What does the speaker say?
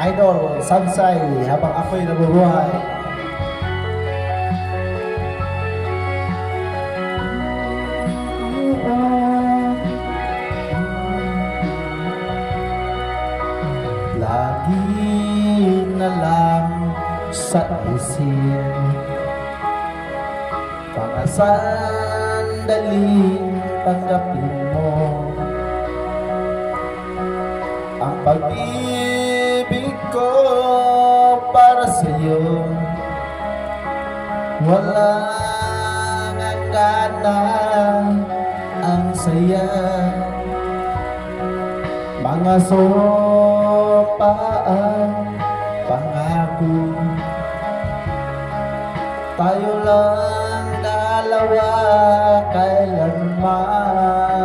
Idol Sansay habang ako'y nabubuhay. Lagi na lang sa isip, mga sandaling tanggapin mo ang pag-ibig ko para sa'yo. Walang angana ang saya, mga sopaan pangako, tayo lang dalawa kailanman.